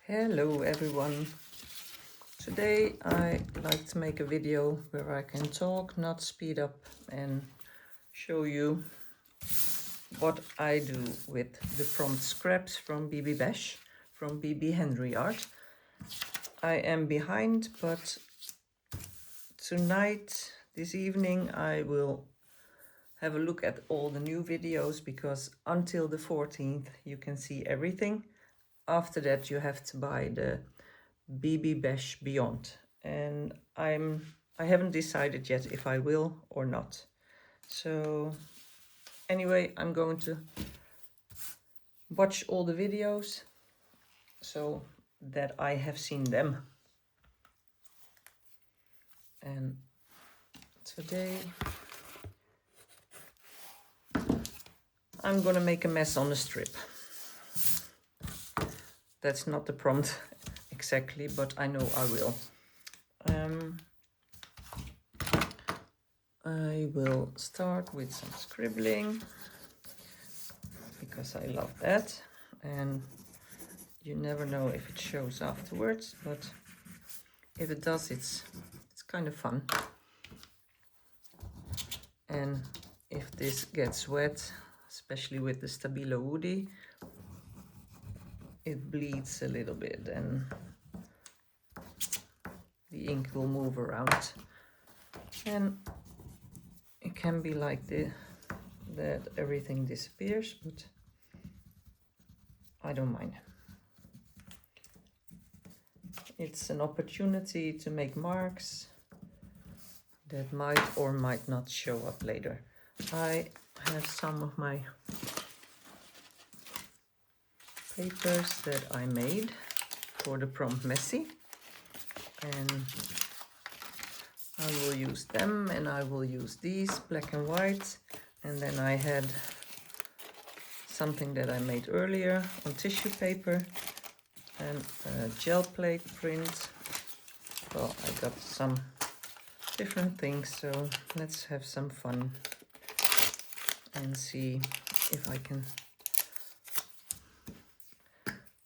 Hello everyone. Today I like to make a video where I can talk, not speed up, and show you what I do with the prompt scraps from Bbbash, from BB Henry Art. I am behind, but tonight, this evening, I will have a look at all the new videos because until the 14th you can see everything. After that you have to buy the Bbbash Beyond, and I haven't decided yet if I will or not. So anyway, I'm going to watch all the videos so that I have seen them. And today I'm gonna make a mess on the strip. That's not the prompt exactly, but I know I will. I will start with some scribbling because I love that, and you never know if it shows afterwards, but if it does, it's kind of fun. And if this gets wet, especially with the Stabilo hoodie, it bleeds a little bit and the ink will move around, and it can be like that everything disappears, but I don't mind. It's an opportunity to make marks that might or might not show up later. I have some of my papers that I made for the prompt messy, and I will use them, and I will use these black and white, and then I had something that I made earlier on tissue paper and a gel plate print. Well, I got some different things, so let's have some fun and see if I can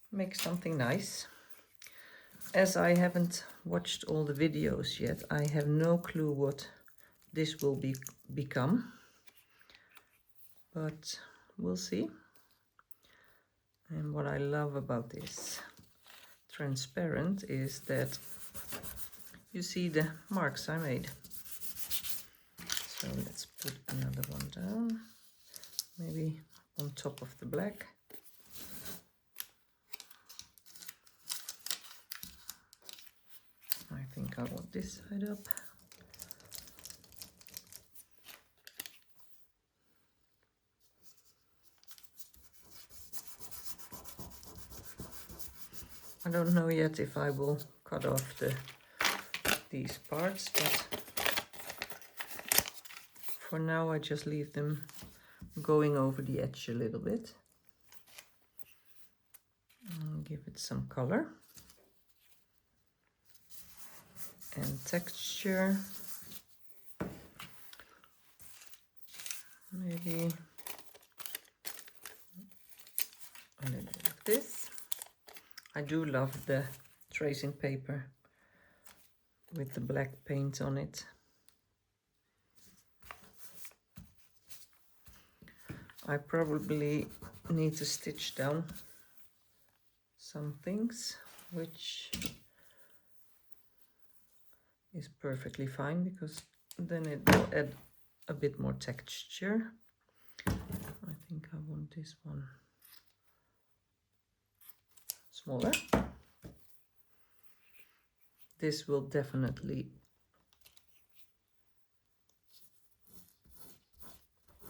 make something nice. As I haven't watched all the videos yet, I have no clue what this will become, but we'll see. And what I love about this transparent is that you see the marks I made. So let's put another one down, maybe on top of the black. I think I want this side up. I don't know yet if I will cut off these parts, but for now I just leave them going over the edge a little bit. And give it some color and texture. Maybe a little bit of this. I do love the tracing paper with the black paint on it. I probably need to stitch down some things, which is perfectly fine because then it will add a bit more texture. I think I want this one smaller. This will definitely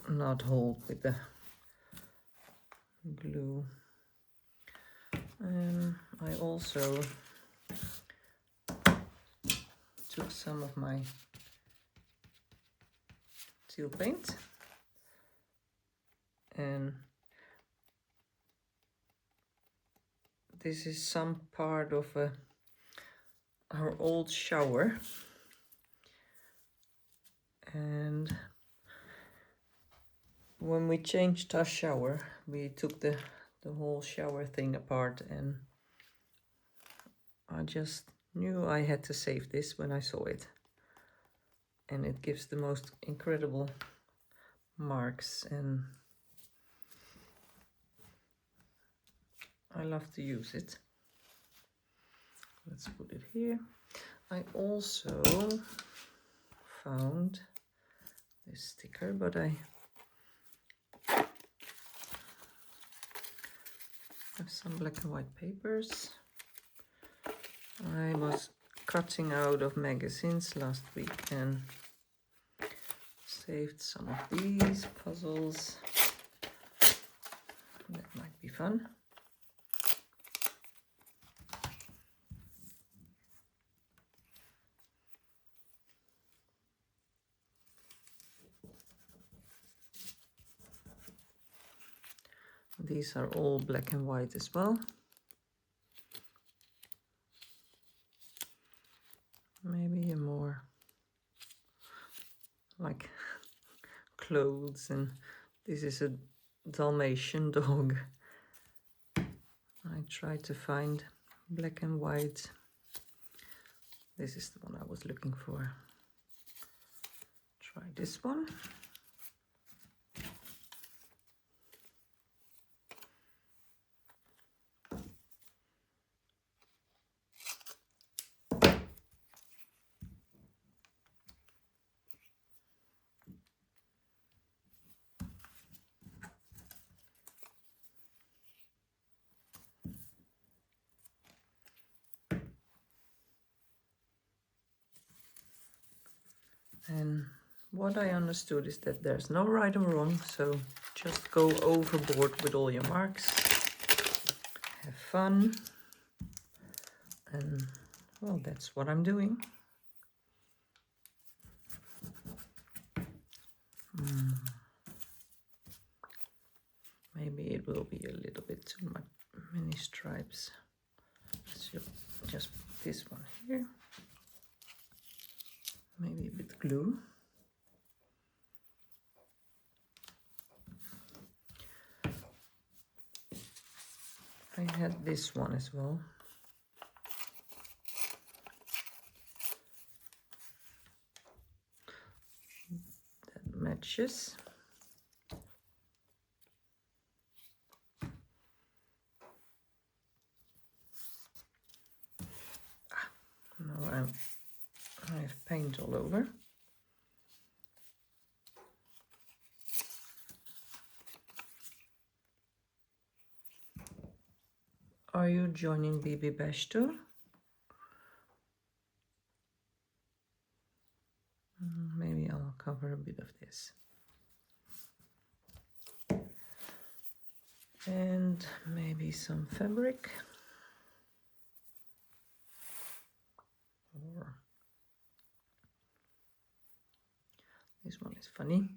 not hold with the glue. I also took some of my seal paint and this is some part of our old shower, and when we changed our shower we took the whole shower thing apart and I just knew I had to save this when I saw it. And it gives the most incredible marks, and I love to use it. Let's put it here. I also found this sticker, but I have some black and white papers. I was cutting out of magazines last week and saved some of these puzzles. That might be fun. These are all black and white as well. Maybe a more like clothes, and this is a Dalmatian dog. I tried to find black and white. This is the one I was looking for. Try this one. And what I understood is that there's no right or wrong, so just go overboard with all your marks. Have fun. And well, that's what I'm doing. Maybe it will be a little bit too much, many stripes. Let's just put this one here. Maybe a bit glue. I had this one as well. That matches. Now I have paint all over. Are you joining Bbbash too? Maybe I'll cover a bit of this. And maybe some fabric. Or this one is funny.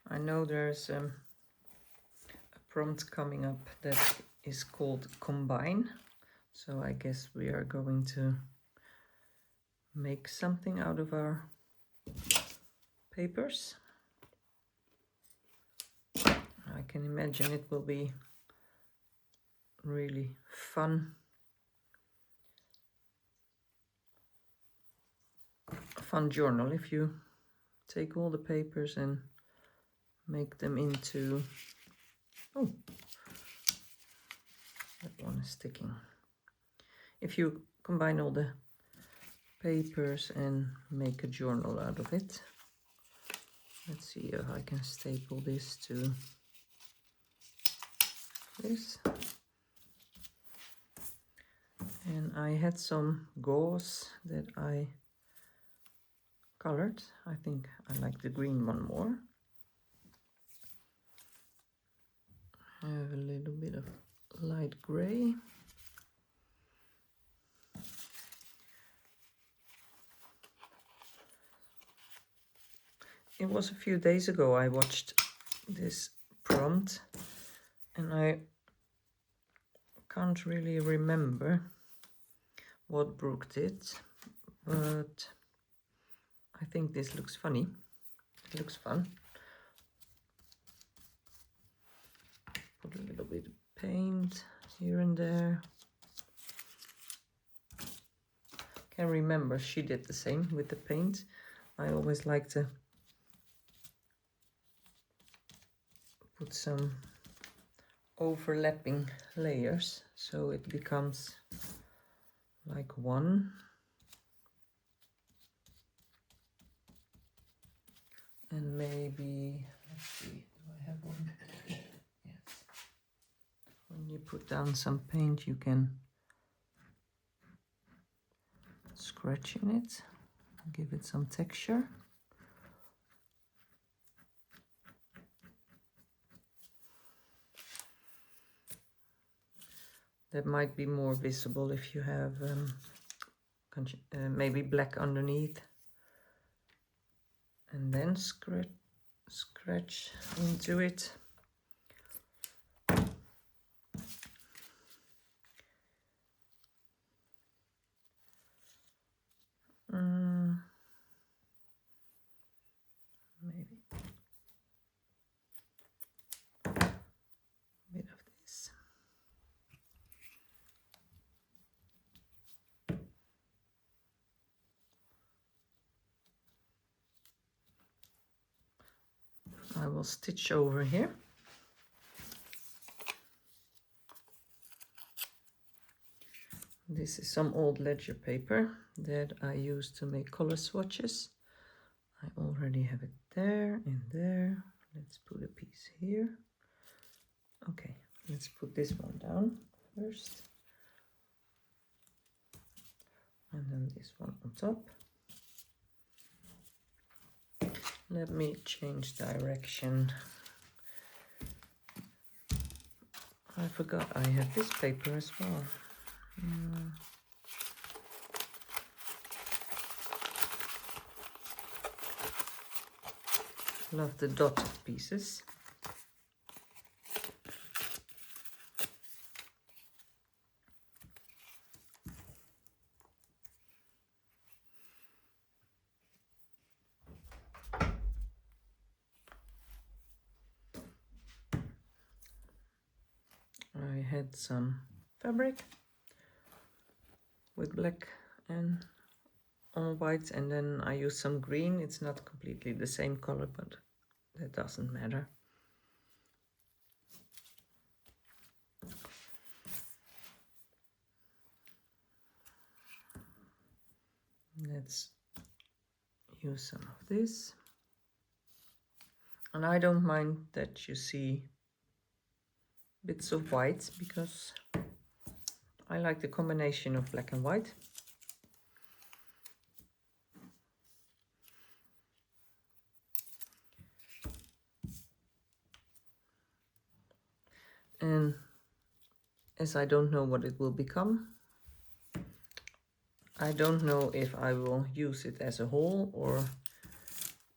I know there's a prompt coming up that is called Combine. So I guess we are going to make something out of our papers. I can imagine it will be really fun journal if you take all the papers and make them into, oh, that one is sticking. If you combine all the papers and make a journal out of it. Let's see if I can staple this to this. And I had some gauze that I colored. I think I like the green one more. I have a little bit of light gray. It was a few days ago I watched this prompt and I can't really remember, what Brooke did, but I think this looks funny. It looks fun. Put a little bit of paint here and there. Can remember she did the same with the paint. I always like to put some overlapping layers so it becomes like one. And maybe, let's see, do I have one? Yes. When you put down some paint, you can scratch in it, give it some texture. That might be more visible if you have maybe black underneath. And then scratch into it. Maybe a bit of this. I will stitch over here. This is some old ledger paper that I use to make color swatches. I already have it there and there. Let's put a piece here. Okay, let's put this one down first. And then this one on top. Let me change direction. I forgot I have this paper as well. Love the dotted pieces. I had some fabric with black and on white, and then I used some green. It's not completely the same color, but that doesn't matter. Let's use some of this. And I don't mind that you see bits of white because I like the combination of black and white. And as I don't know what it will become, I don't know if I will use it as a whole or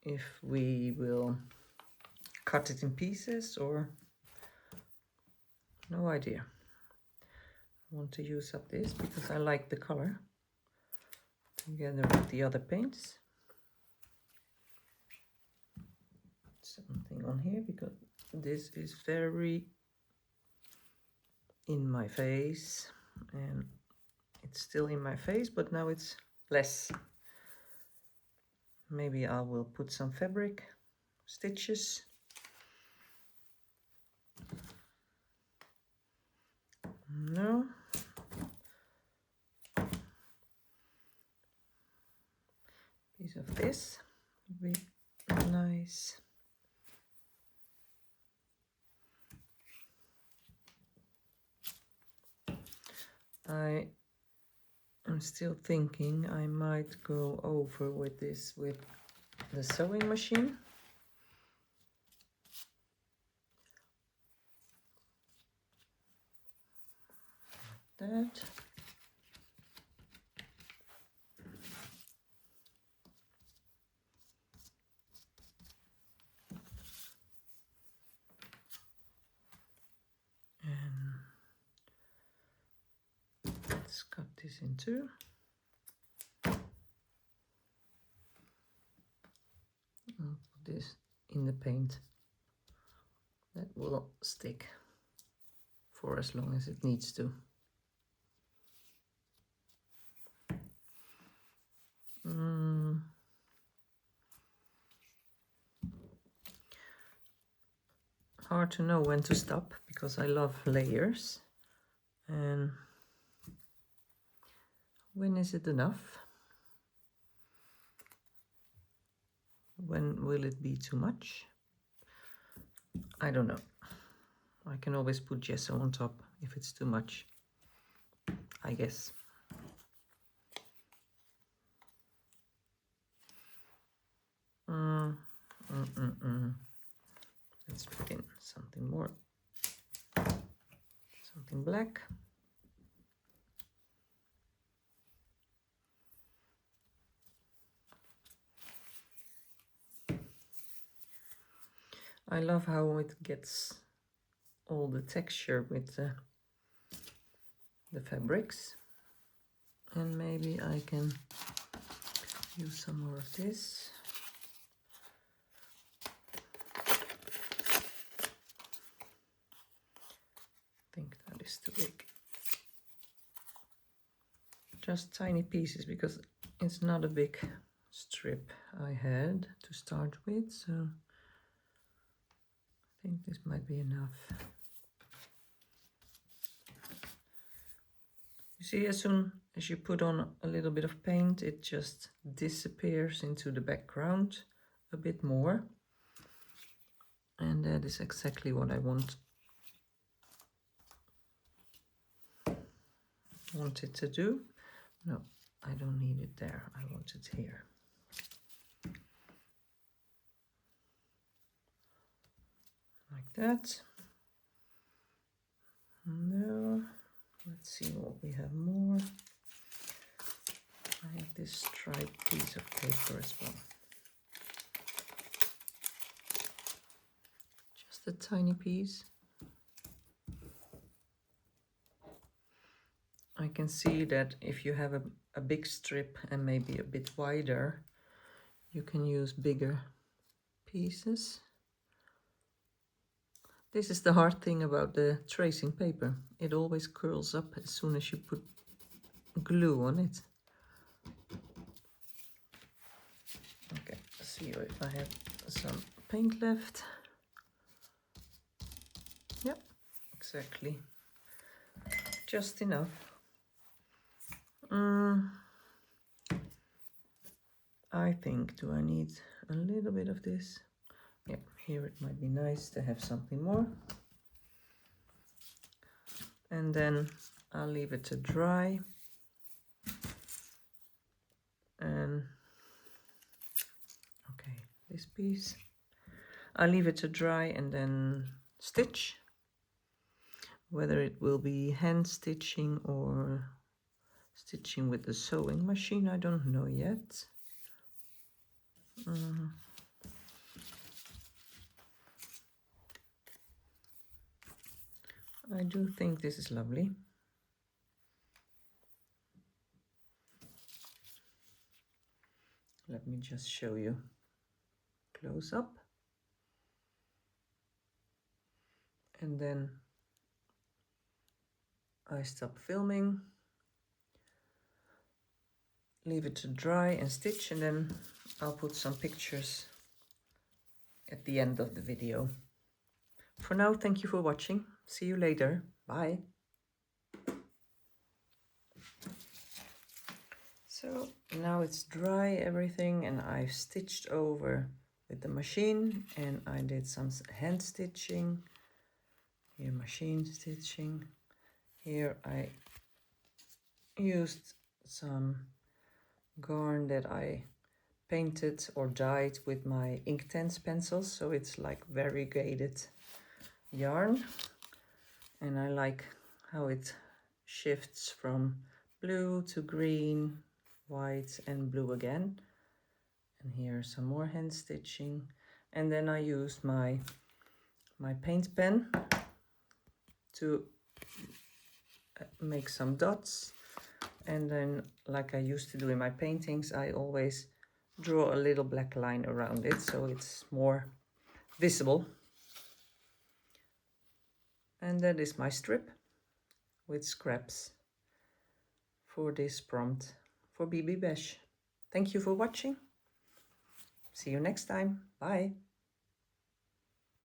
if we will cut it in pieces, or no idea. I want to use up this because I like the color together with the other paints. Something on here because this is very in my face, and it's still in my face, but now it's less. Maybe I will put some fabric stitches. No. Piece of this would be nice. I am still thinking I might go over with this with the sewing machine. That. And let's Let's cut this in two. I'll put this in the paint. That will stick for as long as it needs to. Hard to know when to stop because I love layers. And when is it enough? When will it be too much? I don't know. I can always put gesso on top if it's too much, I guess. Let's put in something more, something black. I love how it gets all the texture with the fabrics. And maybe I can use some more of this. I think that is too big. Just tiny pieces because it's not a big strip I had to start with, so I think this might be enough. You see, as soon as you put on a little bit of paint, it just disappears into the background a bit more. And that is exactly what I want it to do. No, I don't need it there. I want it here. Like that. No. Let's see what we have more. I have this striped piece of paper as well. Just a tiny piece. I can see that if you have a big strip and maybe a bit wider, you can use bigger pieces. This is the hard thing about the tracing paper. It always curls up as soon as you put glue on it. Okay, let's see if I have some paint left. Yep, exactly. Just enough. I think, do I need a little bit of this? Yep, here it might be nice to have something more. And then I'll leave it to dry. And okay, this piece. I'll leave it to dry and then stitch. Whether it will be hand stitching or stitching with the sewing machine, I don't know yet. I do think this is lovely. Let me just show you close up. And then I stop filming, leave it to dry and stitch, and then I'll put some pictures at the end of the video. For now, thank you for watching. See you later. Bye. So now it's dry, everything, and I've stitched over with the machine, and I did some hand stitching. Here, machine stitching. Here I used some yarn that I painted or dyed with my Inktense pencils, so it's like variegated yarn, and I like how it shifts from blue to green, white and blue again. And here some more hand stitching, and then I used my paint pen to make some dots. And then, like I used to do in my paintings, I always draw a little black line around it so it's more visible. And that is my strip with scraps for this prompt for Bbbash. Thank you for watching. See you next time. Bye.